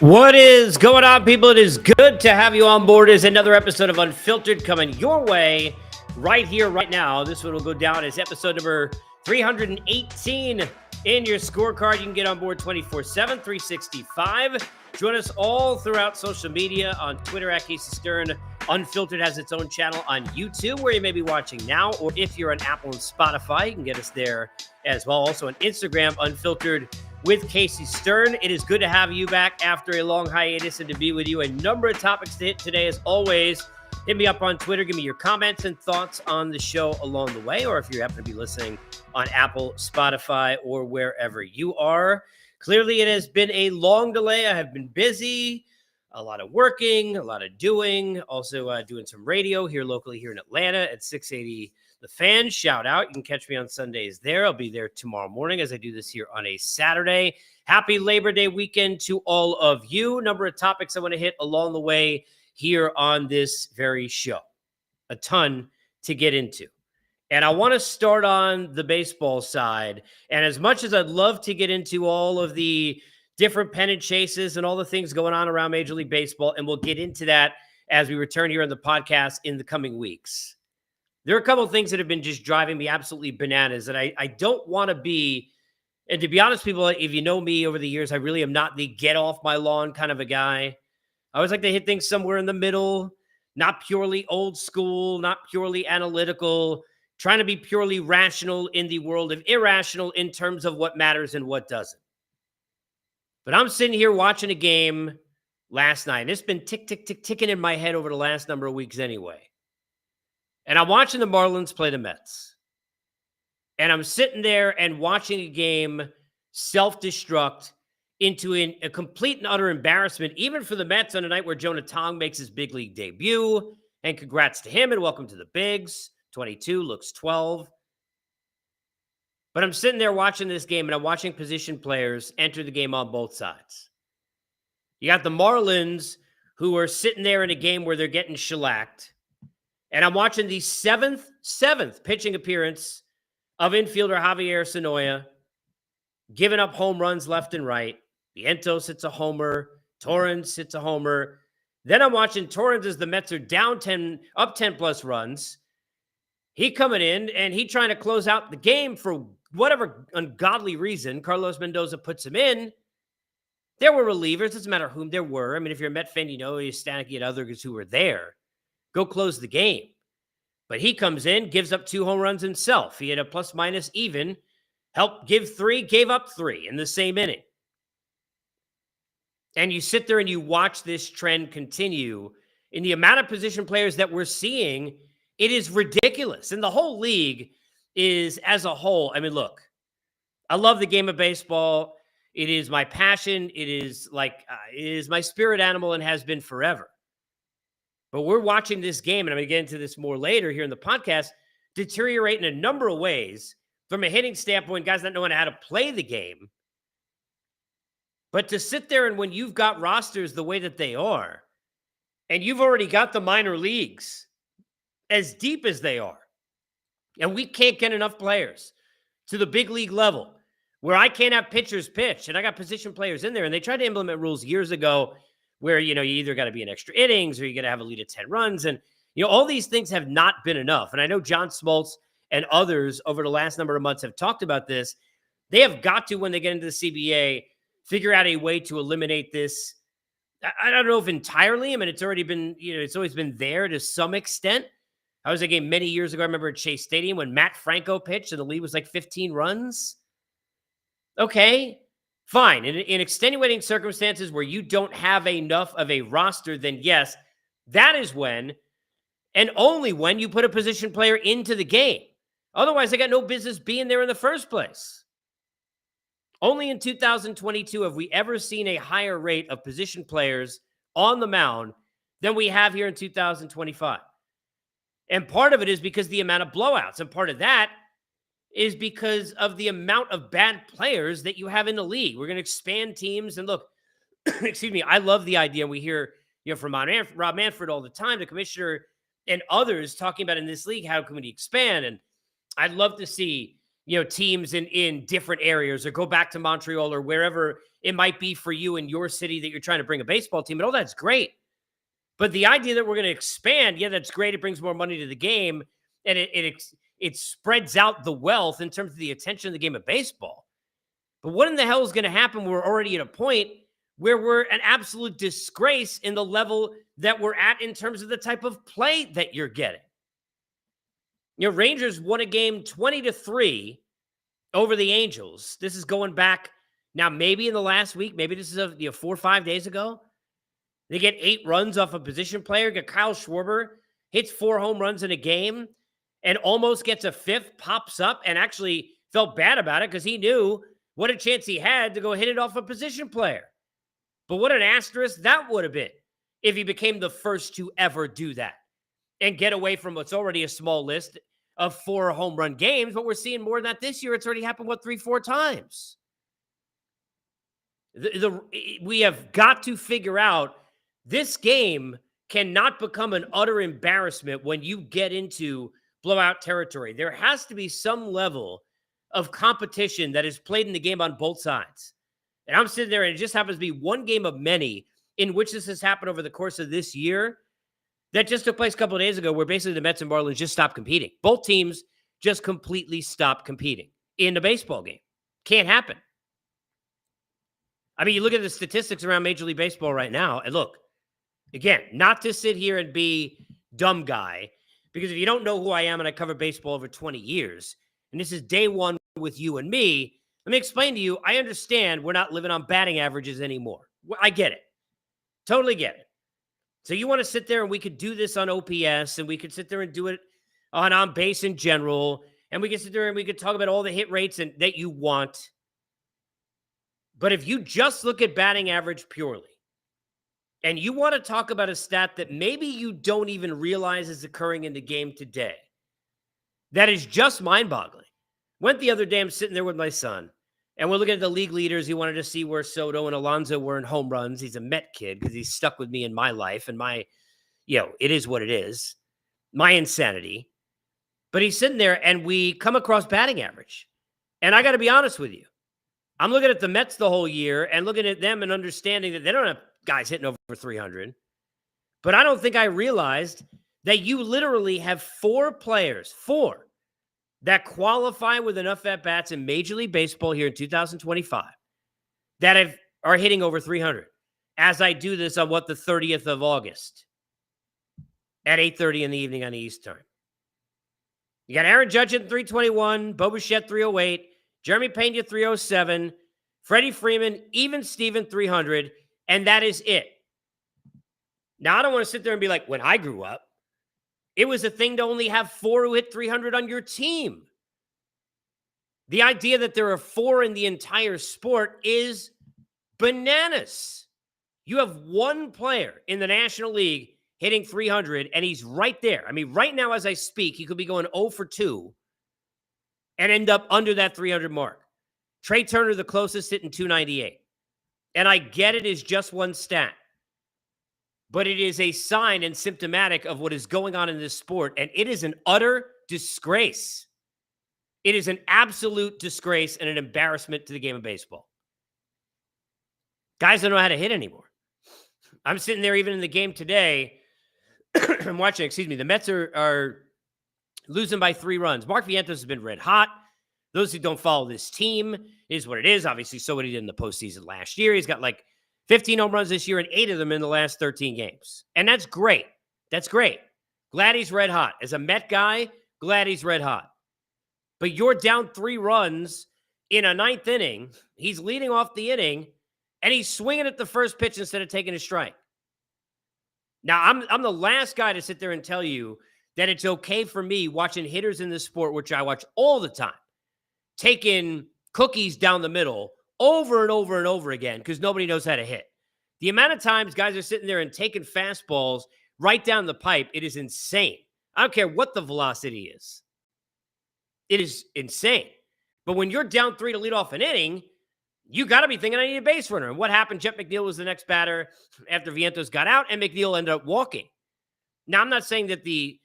What is going on, people? It is good to have you on board. Is another episode of Unfiltered coming your way right here, right now. This one will go down as episode number 318 in your scorecard. You can get on board 24/7, 365. Join us all throughout social media on Twitter at Casey Stern. Unfiltered has its own channel on YouTube where you may be watching now, or if you're on Apple and Spotify, you can get us there as well. Also on Instagram, Unfiltered with Casey Stern. It is good to have you back after a long hiatus and to be with you. A number of topics to hit today, as always. Hit me up on Twitter. Give me your comments and thoughts on the show along the way, or if you happen to be listening on Apple, Spotify, or wherever you are. Clearly, it has been a long delay. I have been busy, a lot of working, a lot of doing, also doing some radio here locally here in Atlanta at 680 The Fan. Shout out. You can catch me on Sundays there. I'll be there tomorrow morning as I do this here on a Saturday. Happy Labor Day weekend to all of you. Number of topics I want to hit along the way here on this very show. A ton to get into. And I want to start on the baseball side. And as much as I'd love to get into all of the different pennant chases and all the things going on around Major League Baseball, and we'll get into that as we return here on the podcast in the coming weeks. There are a couple of things that have been just driving me absolutely bananas, and I don't want to be, and to be honest, people, if you know me over the years, I really am not the get off my lawn kind of a guy. I always like to hit things somewhere in the middle, not purely old school, not purely analytical, trying to be purely rational in the world of irrational in terms of what matters and what doesn't. But I'm sitting here watching a game last night, and it's been ticking in my head over the last number of weeks anyway. And I'm watching the Marlins play the Mets. And I'm sitting there and watching a game self-destruct into a complete and utter embarrassment, even for the Mets on a night where Jonah Tong makes his big league debut. And congrats to him and welcome to the Bigs. 22, looks 12. But I'm sitting there watching this game, and I'm watching position players enter the game on both sides. You got the Marlins, who are sitting there in a game where they're getting shellacked. And I'm watching the seventh pitching appearance of infielder Javier Sonoya, giving up home runs left and right. Vientos hits a homer. Torrens hits a homer. Then I'm watching Torrens as the Mets are down 10, up 10 plus runs. He coming in and he trying to close out the game for whatever ungodly reason. Carlos Mendoza puts him in. There were relievers. Doesn't matter whom there were. I mean, if you're a Met fan, you know you're static at others who were there. Go close the game. But he comes in, gives up 2 home runs himself. He had a plus minus even. Helped give 3, gave up 3 in the same inning. And you sit there and you watch this trend continue in the amount of position players that we're seeing. It is ridiculous. And the whole league is, as a whole, I mean, look, I love the game of baseball. It is my passion. It is my spirit animal and has been forever. But we're watching this game, and I'm going to get into this more later here in the podcast, deteriorate in a number of ways from a hitting standpoint, guys not knowing how to play the game. But to sit there and when you've got rosters the way that they are, and you've already got the minor leagues as deep as they are, and we can't get enough players to the big league level where I can't have pitchers pitch, and I got position players in there, and they tried to implement rules years ago where, you either got to be in extra innings or you got to have a lead of 10 runs. And, all these things have not been enough. And I know John Smoltz and others over the last number of months have talked about this. They have got to, when they get into the CBA, figure out a way to eliminate this. I don't know if entirely. I mean, it's already been, it's always been there to some extent. I was at a game many years ago. I remember at Chase Stadium when Matt Franco pitched and the lead was like 15 runs. Okay. Fine. In extenuating circumstances where you don't have enough of a roster, then yes, that is when, and only when, you put a position player into the game. Otherwise, they got no business being there in the first place. Only in 2022 have we ever seen a higher rate of position players on the mound than we have here in 2025. And part of it is because the amount of blowouts. And part of that is because of the amount of bad players that you have in the league. We're going to expand teams. And look, excuse me, I love the idea. We hear from Rob Manfred all the time, the commissioner and others talking about in this league, how can we expand? And I'd love to see, teams in different areas, or go back to Montreal or wherever it might be for you in your city that you're trying to bring a baseball team. And all that's great. But the idea that we're going to expand, yeah, that's great. It brings more money to the game, and it spreads out the wealth in terms of the attention of the game of baseball. But what in the hell is going to happen? We're already at a point where we're an absolute disgrace in the level that we're at in terms of the type of play that you're getting. Rangers won a game 20-3 over the Angels. This is going back now, maybe in the last week, maybe this is 4 or 5 days ago. They get 8 runs off a position player. Get Kyle Schwarber, hits 4 home runs in a game and almost gets a 5th, pops up, and actually felt bad about it because he knew what a chance he had to go hit it off a position player. But what an asterisk that would have been if he became the first to ever do that and get away from what's already a small list of 4 home run games. But we're seeing more of that this year. It's already happened, 3-4 times. We have got to figure out, this game cannot become an utter embarrassment when you get into blowout territory. There has to be some level of competition that is played in the game on both sides. And I'm sitting there, and it just happens to be one game of many in which this has happened over the course of this year that just took place a couple of days ago, where basically the Mets and Marlins just stopped competing. Both teams just completely stopped competing in a baseball game. Can't happen. I mean, you look at the statistics around Major League Baseball right now, and look, again, not to sit here and be dumb guy, because if you don't know who I am, and I cover baseball over 20 years, and this is day one with you and me, let me explain to you, I understand we're not living on batting averages anymore. I get it. Totally get it. So you want to sit there and we could do this on OPS, and we could sit there and do it on base in general, and we could sit there and we could talk about all the hit rates that you want. But if you just look at batting average purely, and you want to talk about a stat that maybe you don't even realize is occurring in the game today, that is just mind-boggling. Went the other day, I'm sitting there with my son, and we're looking at the league leaders. He wanted to see where Soto and Alonso were in home runs. He's a Met kid because he's stuck with me in my life, and it is what it is, my insanity. But he's sitting there, and we come across batting average. And I got to be honest with you. I'm looking at the Mets the whole year and looking at them and understanding that they don't have guys hitting over 300. But I don't think I realized that you literally have 4 players, 4, that qualify with enough at-bats in Major League Baseball here in 2025 that are hitting over 300. As I do this on the 30th of August at 8:30 in the evening on the East time. You got Aaron Judge at 321, Bo Bichette 308, Jeremy Pena 307, Freddie Freeman, even Steven 300, and that is it. Now, I don't want to sit there and be like, when I grew up, it was a thing to only have 4 who hit 300 on your team. The idea that there are 4 in the entire sport is bananas. You have 1 player in the National League hitting 300, and he's right there. I mean, right now as I speak, he could be going 0 for 2 and end up under that 300 mark. Trey Turner, the closest, hitting 298. And I get it is just one stat, but it is a sign and symptomatic of what is going on in this sport, and it is an utter disgrace. It is an absolute disgrace and an embarrassment to the game of baseball. Guys don't know how to hit anymore. I'm sitting there even in the game today. I'm watching, the Mets are losing by 3 runs. Mark Vientos has been red hot. Those who don't follow this team, is what it is. Obviously, so what he did in the postseason last year. He's got 15 home runs this year and 8 of them in the last 13 games. And that's great. That's great. Glad he's red hot. As a Met guy, glad he's red hot. But you're down 3 runs in a 9th inning. He's leading off the inning, and he's swinging at the first pitch instead of taking a strike. Now, I'm the last guy to sit there and tell you that it's okay for me watching hitters in this sport, which I watch all the time, taking cookies down the middle over and over and over again because nobody knows how to hit. The amount of times guys are sitting there and taking fastballs right down the pipe, it is insane. I don't care what the velocity is. It is insane. But when you're down 3 to lead off an inning, you got to be thinking I need a base runner. And what happened? Jeff McNeil was the next batter after Vientos got out, and McNeil ended up walking. Now, I'm not saying that the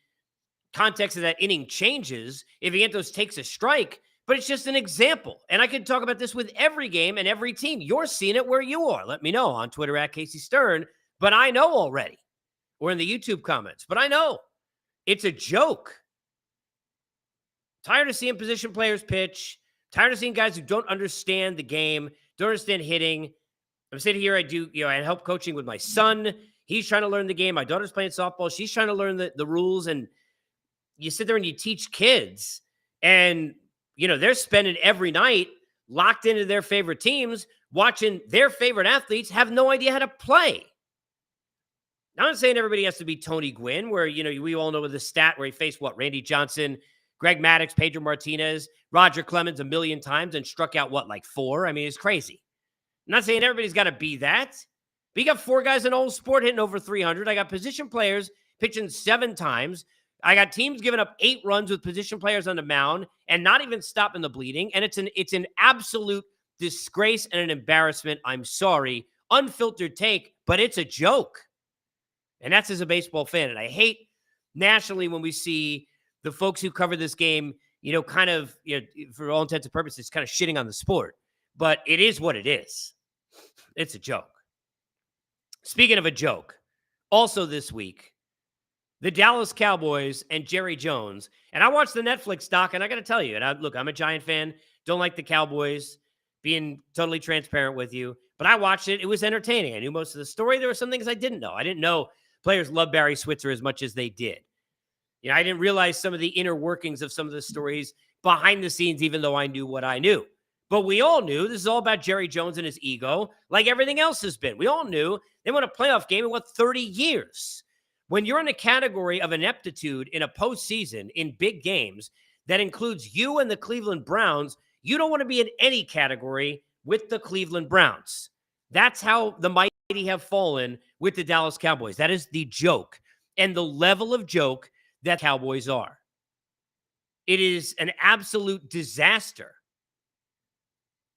context of that inning changes if Vientos takes a strike, But it's just an example. And I could talk about this with every game and every team. You're seeing it where you are. Let me know on Twitter at Casey Stern. But I know already. Or in the YouTube comments. But I know. It's a joke. Tired of seeing position players pitch. Tired of seeing guys who don't understand the game, don't understand hitting. I'm sitting here, I help coaching with my son. He's trying to learn the game. My daughter's playing softball. She's trying to learn the rules. And you sit there and you teach kids. And, they're spending every night locked into their favorite teams, watching their favorite athletes have no idea how to play. Now, I'm not saying everybody has to be Tony Gwynn, where, we all know the stat where he faced Randy Johnson, Greg Maddux, Pedro Martinez, Roger Clemens a million times and struck out, like 4? I mean, it's crazy. I'm not saying everybody's got to be that. But you got 4 guys in old sport hitting over 300. I got position players pitching 7 times. I got teams giving up 8 runs with position players on the mound and not even stopping the bleeding. And it's an absolute disgrace and an embarrassment. I'm sorry. Unfiltered take, but it's a joke. And that's as a baseball fan. And I hate nationally when we see the folks who cover this game, for all intents and purposes, kind of shitting on the sport. But it is what it is. It's a joke. Speaking of a joke, also this week, the Dallas Cowboys and Jerry Jones. And I watched the Netflix doc, and I got to tell you, and I'm a Giant fan, don't like the Cowboys, being totally transparent with you. But I watched it. It was entertaining. I knew most of the story. There were some things I didn't know. I didn't know players love Barry Switzer as much as they did. I didn't realize some of the inner workings of some of the stories behind the scenes, even though I knew what I knew. But we all knew this is all about Jerry Jones and his ego, like everything else has been. We all knew they won a playoff game in 30 years. When you're in a category of ineptitude in a postseason in big games that includes you and the Cleveland Browns, you don't want to be in any category with the Cleveland Browns. That's how the mighty have fallen with the Dallas Cowboys. That is the joke and the level of joke that Cowboys are. It is an absolute disaster.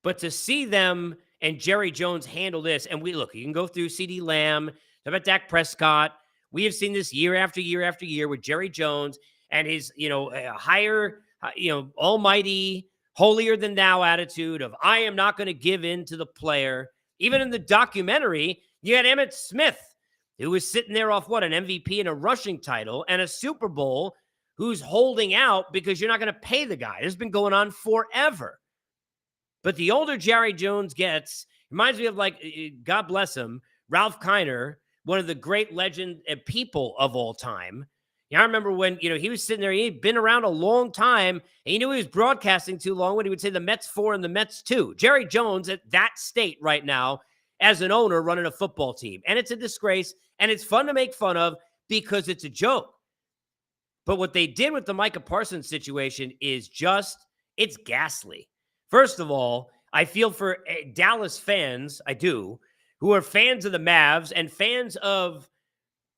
But to see them and Jerry Jones handle this, and you can go through CeeDee Lamb, talk about Dak Prescott. We have seen this year after year after year with Jerry Jones and his, higher, almighty, holier than thou attitude of I am not going to give in to the player. Even in the documentary, you had Emmitt Smith, who was sitting there off an MVP and a rushing title and a Super Bowl, who's holding out because you're not going to pay the guy. This has been going on forever. But the older Jerry Jones gets, reminds me of God bless him, Ralph Kiner, one of the great legend and people of all time. I remember when, he was sitting there, he'd been around a long time, and he knew he was broadcasting too long when he would say the Mets 4 and the Mets 2. Jerry Jones at that state right now as an owner running a football team. And it's a disgrace, and it's fun to make fun of because it's a joke. But what they did with the Micah Parsons situation is it's ghastly. First of all, I feel for Dallas fans, I do, who are fans of the Mavs and fans of,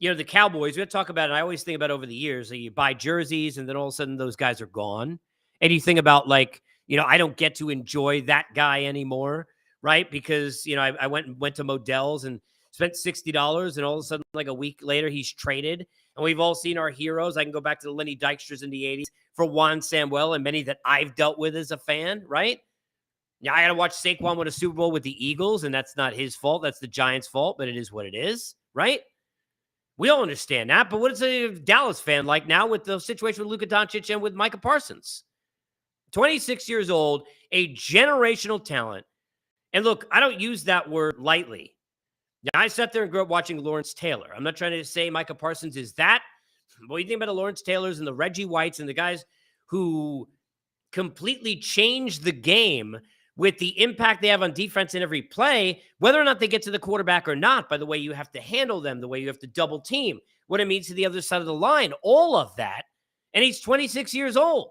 the Cowboys. We have to talk about it. I always think about over the years, you buy jerseys and then all of a sudden those guys are gone. And you think about I don't get to enjoy that guy anymore, right? Because, I went to Modell's and spent $60 and all of a sudden, a week later, he's traded. And we've all seen our heroes. I can go back to the Lenny Dykstras in the 80s for Juan Samuel and many that I've dealt with as a fan, right? Yeah, I got to watch Saquon win a Super Bowl with the Eagles, and that's not his fault. That's the Giants' fault, but it is what it is, right? We all understand that, but what is a Dallas fan like now with the situation with Luka Doncic and with Micah Parsons? 26 years old, a generational talent. And look, I don't use that word lightly. Now, I sat there and grew up watching Lawrence Taylor. I'm not trying to say Micah Parsons is that. But you think about the Lawrence Taylors and the Reggie Whites and the guys who completely changed the game with the impact they have on defense in every play, whether or not they get to the quarterback or not, by the way you have to handle them, the way you have to double team, what it means to the other side of the line, all of that. And he's 26 years old.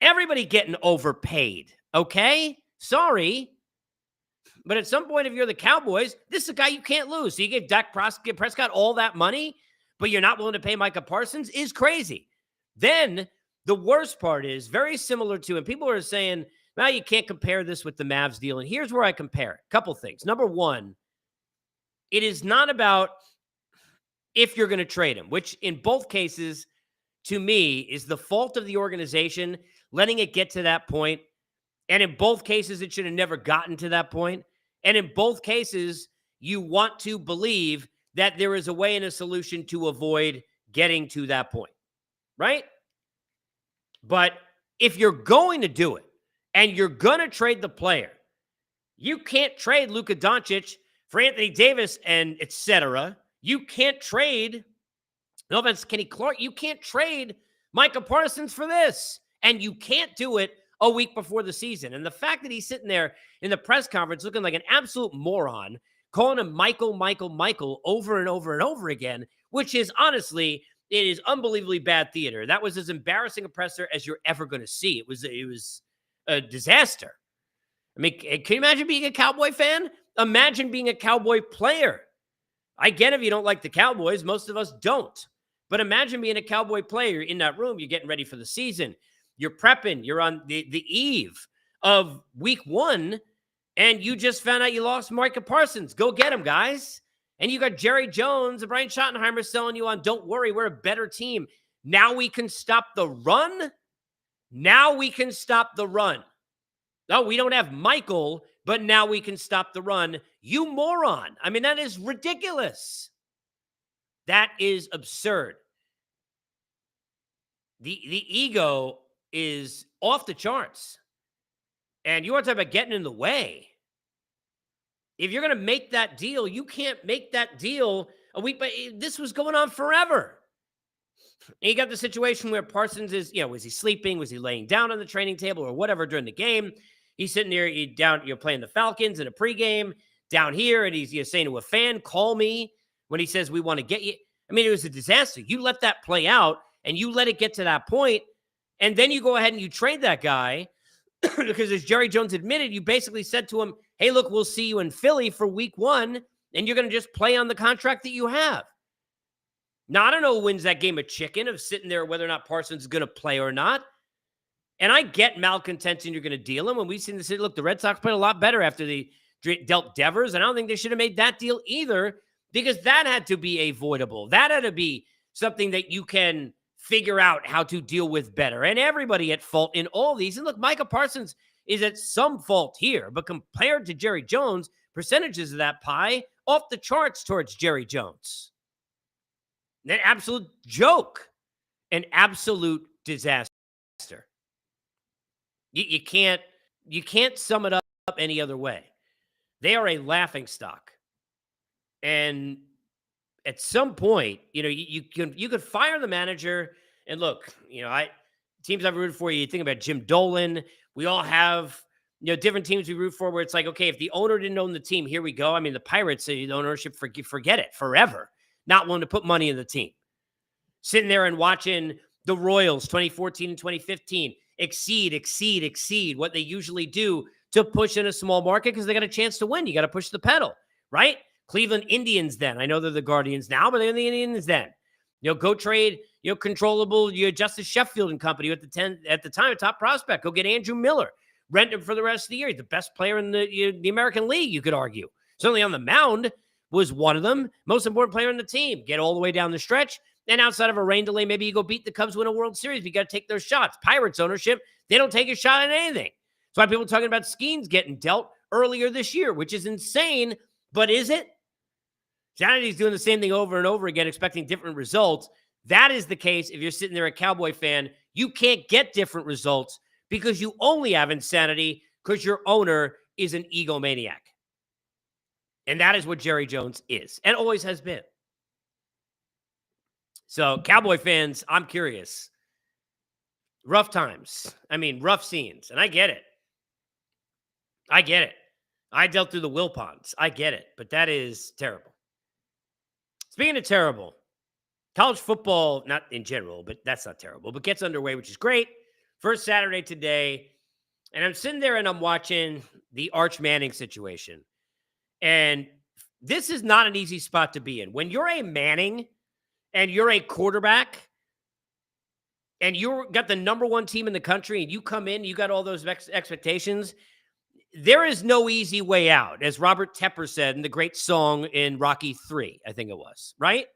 Everybody getting overpaid, okay? Sorry. But at some point, if you're the Cowboys, this is a guy you can't lose. So you give Dak Prescott all that money, but you're not willing to pay Micah Parsons is crazy. Then the worst part is very similar to, and people are saying, well, you can't compare this with the Mavs deal. And here's where I compare it. Couple things. Number one, it is not about if you're going to trade him, which in both cases, to me, is the fault of the organization letting it get to that point. And in both cases, it should have never gotten to that point. And in both cases, you want to believe that there is a way and a solution to avoid getting to that point, right? But if you're going to do it and you're going to trade the player, you can't trade Luka Doncic for Anthony Davis and etc. You can't trade, no offense, Kenny Clark. You can't trade Micah Parsons for this. And you can't do it a week before the season. And the fact that he's sitting there in the press conference looking like an absolute moron, calling him Michael over and over and over again, which is honestly, it is unbelievably bad theater. That was as embarrassing a presser as you're ever going to see. It was a disaster. I mean, can you imagine being a Cowboy fan? Imagine being a Cowboy player. I get if you don't like the Cowboys. Most of us don't. But imagine being a Cowboy player in that room. You're getting ready for the season. You're prepping. You're on the eve of week 1, and you just found out you lost Micah Parsons. Go get him, guys. And you got Jerry Jones and Brian Schottenheimer selling you on, don't worry, we're a better team. Now we can stop the run? Now we can stop the run. No, we don't have Michael, but now we can stop the run. You moron. I mean, that is ridiculous. That is absurd. The ego is off the charts. And you want to talk about getting in the way. If you're going to make that deal, you can't make that deal a week. But this was going on forever. And you got the situation where Parsons is, was he sleeping? Was he laying down on the training table or whatever during the game? He's sitting there, you're playing the Falcons in a pregame down here, and he's saying to a fan, call me when he says, we want to get you. I mean, it was a disaster. You let that play out, and you let it get to that point, and then you go ahead and you trade that guy because as Jerry Jones admitted, you basically said to him, hey, look, we'll see you in Philly for week 1, and you're going to just play on the contract that you have. Now, I don't know who wins that game of chicken of sitting there whether or not Parsons is going to play or not. And I get malcontents and you're going to deal him. When we've seen the city, look, the Red Sox played a lot better after they dealt Devers. And I don't think they should have made that deal either because that had to be avoidable. That had to be something that you can figure out how to deal with better. And everybody at fault in all these. And look, Micah Parsons is at some fault here. But compared to Jerry Jones, percentages of that pie off the charts towards Jerry Jones. An absolute joke. An absolute disaster. You can't sum it up any other way. They are a laughingstock. And at some point, you could fire the manager. And look, teams I've rooted for, you think about Jim Dolan. We all have, different teams we root for where it's like, okay, if the owner didn't own the team, here we go. I mean, the Pirates, the ownership, forget it forever. Not willing to put money in the team. Sitting there and watching the Royals 2014 and 2015 exceed what they usually do to push in a small market because they got a chance to win. You got to push the pedal, right? Cleveland Indians then. I know they're the Guardians now, but they're the Indians then. Go trade, controllable Justice Sheffield and company at the time, a top prospect. Go get Andrew Miller. Rent him for the rest of the year. He's the best player in the American League, you could argue. Certainly on the mound was one of them. Most important player in the team. Get all the way down the stretch. And outside of a rain delay, maybe you go beat the Cubs, win a World Series. You got to take those shots. Pirates ownership, they don't take a shot at anything. That's why people are talking about Skeens getting dealt earlier this year, which is insane. But is it? Sanity's doing the same thing over and over again, expecting different results. That is the case. If you're sitting there a Cowboy fan, you can't get different results because you only have insanity because your owner is an egomaniac. And that is what Jerry Jones is and always has been. So, Cowboy fans, I'm curious. Rough times. I mean, rough scenes. And I get it. I dealt through the Wilpons. I get it. But that is terrible. Speaking of terrible, college football, not in general, but that's not terrible, but gets underway, which is great. First Saturday today. And I'm sitting there and I'm watching the Arch Manning situation. And this is not an easy spot to be in. When you're a Manning and you're a quarterback and you've got the number one team in the country and you come in, you got all those expectations, there is no easy way out, as Robert Tepper said in the great song in Rocky III, I think it was, right?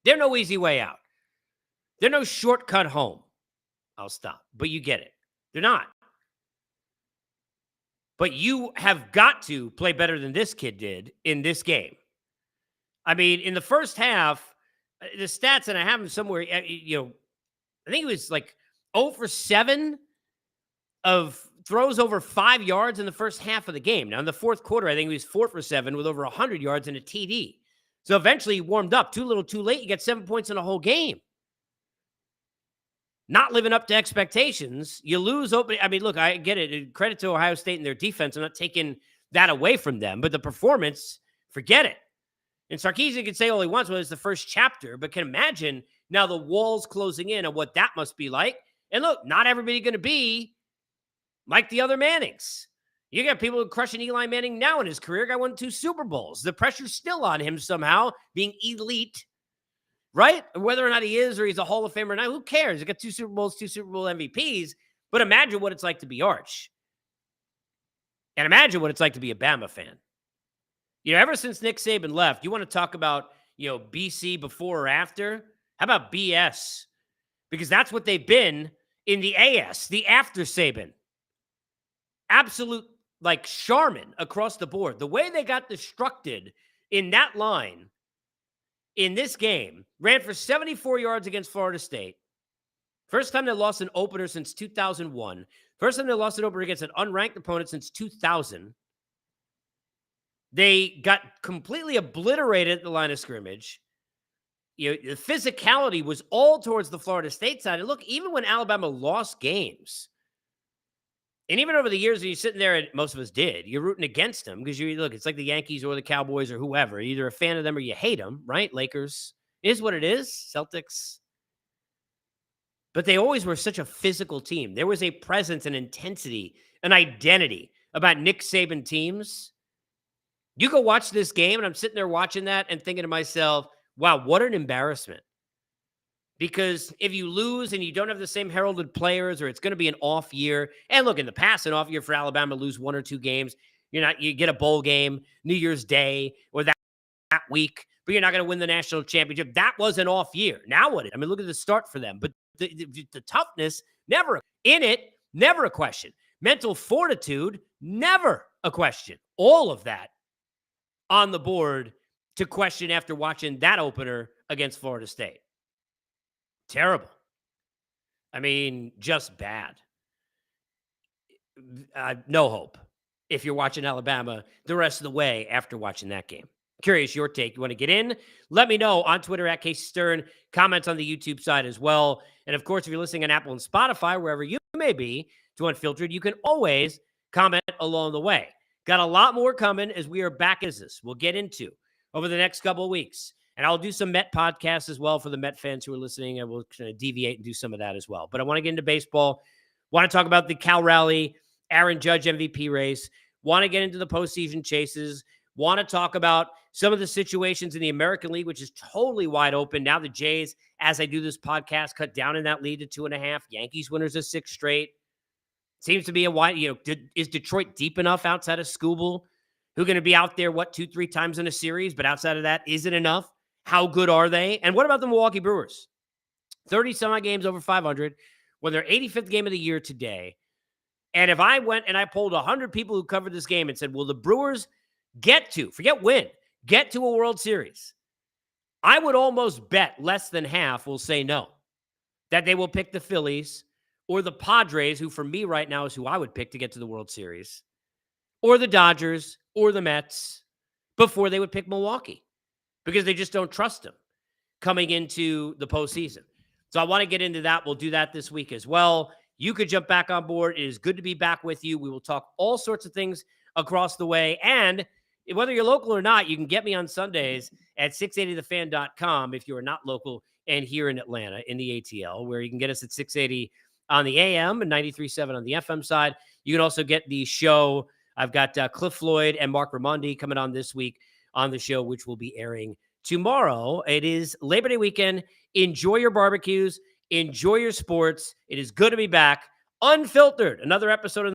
There's no easy way out. There's no shortcut home. I'll stop. But you get it. They're not. But you have got to play better than this kid did in this game. I mean, in the first half, the stats, and I have them somewhere, I think it was like 0 for 7 of throws over 5 yards in the first half of the game. Now, in the fourth quarter, I think he was 4 for 7 with over 100 yards and a TD. So eventually he warmed up. Too little, too late. You get 7 points in a whole game. Not living up to expectations. You lose open. I mean, look, I get it. Credit to Ohio State and their defense. I'm not taking that away from them. But the performance, forget it. And Sarkisian can say all he wants, well, it's the first chapter. But can imagine now the walls closing in and what that must be like. And look, not everybody going to be like the other Mannings. You got people crushing Eli Manning now in his career. Guy won 2 Super Bowls. The pressure's still on him somehow, being elite, right? Whether or not he is or he's a Hall of Famer or not, who cares? He got 2 Super Bowls, 2 Super Bowl MVPs. But imagine what it's like to be Arch. And imagine what it's like to be a Bama fan. Ever since Nick Saban left, you want to talk about, BC before or after? How about BS? Because that's what they've been in the AS, the after Saban. Absolute, Charmin across the board. The way they got destructed in that line in this game, ran for 74 yards against Florida State. First time they lost an opener since 2001. First time they lost an opener against an unranked opponent since 2000. They got completely obliterated at the line of scrimmage. The physicality was all towards the Florida State side. And look, even when Alabama lost games, and even over the years when you're sitting there, and most of us did, you're rooting against them because it's like the Yankees or the Cowboys or whoever. You're either a fan of them or you hate them, right? Lakers is what it is. Celtics. But they always were such a physical team. There was a presence and intensity, an identity about Nick Saban teams. You go watch this game, and I'm sitting there watching that and thinking to myself, wow, what an embarrassment. Because if you lose and you don't have the same heralded players, or it's going to be an off year, and look, in the past, an off year for Alabama, lose 1 or 2 games, you get a bowl game, New Year's Day, or that week, but you're not going to win the national championship. That was an off year. Now what? I mean, look at the start for them. But the toughness, never in it, never a question. Mental fortitude, never a question. All of that on the board to question after watching that opener against Florida State. Terrible. I mean, just bad. No hope if you're watching Alabama the rest of the way after watching that game. Curious your take. You want to get in? Let me know on Twitter at Casey Stern. Comments on the YouTube side as well. And of course, if you're listening on Apple and Spotify, wherever you may be, to Unfiltered, you can always comment along the way. Got a lot more coming as we are back as this. We'll get into over the next couple of weeks. And I'll do some Met podcasts as well for the Met fans who are listening. I will kind of deviate and do some of that as well. But I want to get into baseball. Want to talk about the Cal Rally, Aaron Judge MVP race. Want to get into the postseason chases. Want to talk about some of the situations in the American League, which is totally wide open. Now the Jays, as I do this podcast, cut down in that lead to 2.5. Yankees winners of 6 straight. Seems to be a wide, is Detroit deep enough outside of Skubal, who going to be out there, 2-3 times in a series? But outside of that, is it enough? How good are they? And what about the Milwaukee Brewers? 30-some-odd games over 500, won their 85th game of the year today. And if I went and I polled 100 people who covered this game and said, will the Brewers get to a World Series? I would almost bet less than half will say no, that they will pick the Phillies or the Padres, who for me right now is who I would pick to get to the World Series, or the Dodgers or the Mets before they would pick Milwaukee because they just don't trust them coming into the postseason. So I want to get into that. We'll do that this week as well. You could jump back on board. It is good to be back with you. We will talk all sorts of things across the way. And whether you're local or not, you can get me on Sundays at 680thefan.com if you are not local and here in Atlanta in the ATL, where you can get us at 680 on the AM and 93.7 on the FM side. You can also get the show. I've got Cliff Floyd and Mark Raimondi coming on this week on the show, which will be airing tomorrow. It is Labor Day weekend. Enjoy your barbecues. Enjoy your sports. It is good to be back. Unfiltered. Another episode of